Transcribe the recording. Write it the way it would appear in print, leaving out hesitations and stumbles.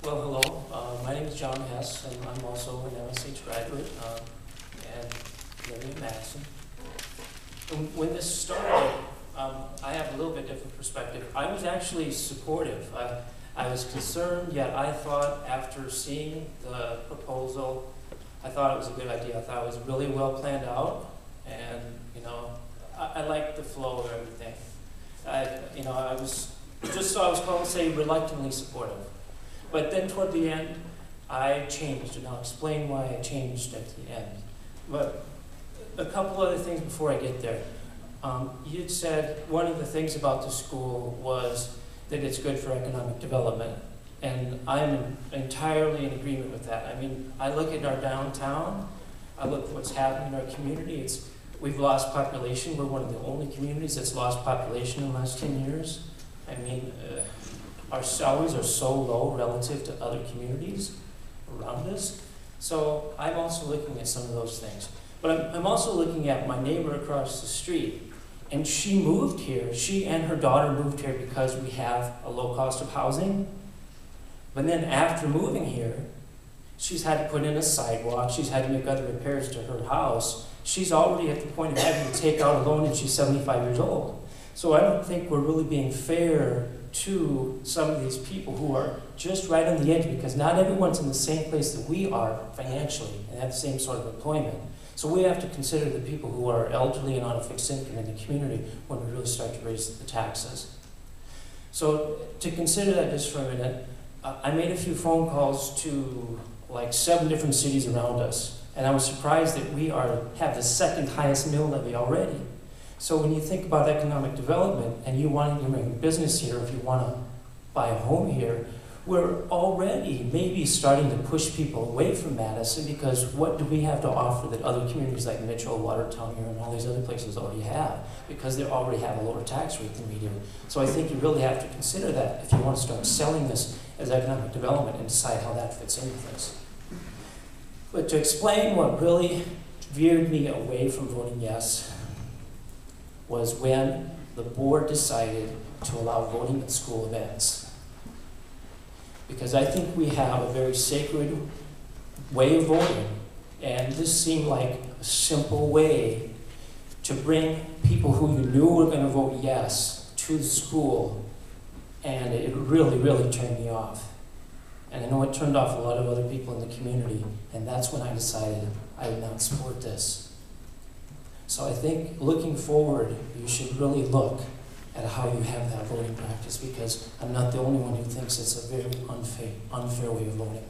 Well, hello. My name is John Hess, and I'm also an MSH graduate and living in Madison. And when this started, I have a little bit different perspective. I was actually supportive. I was concerned, yet I thought after seeing the proposal, I thought it was a good idea. I thought it was really well planned out, and I liked the flow of everything. I was going to say reluctantly supportive. But then toward the end, I changed, and I'll explain why I changed at the end. But a couple other things before I get there. You'd said one of the things about the school was that it's good for economic development. And I'm entirely in agreement with that. I mean, I look at our downtown, I look at what's happening in our community. We've lost population. We're one of the only communities that's lost population in the last 10 years. I mean, our salaries are so low relative to other communities around us. So I'm also looking at some of those things. But I'm also looking at my neighbor across the street. And she moved here. She and her daughter moved here because we have a low cost of housing. But then after moving here, she's had to put in a sidewalk. She's had to make other repairs to her house. She's already at the point of having to take out a loan, and she's 75 years old. So I don't think we're really being fair to some of these people who are just right on the edge, because not everyone's in the same place that we are financially and have the same sort of employment. So we have to consider the people who are elderly and on a fixed income in the community when we really start to raise the taxes. So to consider that just for a minute, I made a few phone calls to like 7 different cities around us, and I was surprised that we have the second highest mill levy already. So when you think about economic development and you want to make a business here, if you want to buy a home here, we're already maybe starting to push people away from Madison, because what do we have to offer that other communities like Mitchell, Watertown here, and all these other places already have? Because they already have a lower tax rate than we do. So I think you really have to consider that if you want to start selling this as economic development and decide how that fits into things. But to explain what really veered me away from voting yes was when the board decided to allow voting at school events. Because I think we have a very sacred way of voting, and this seemed like a simple way to bring people who you knew were going to vote yes to the school, and it really, really turned me off. And I know it turned off a lot of other people in the community, and that's when I decided I would not support this. So I think looking forward, you should really look at how you have that voting practice, because I'm not the only one who thinks it's a very unfair way of voting.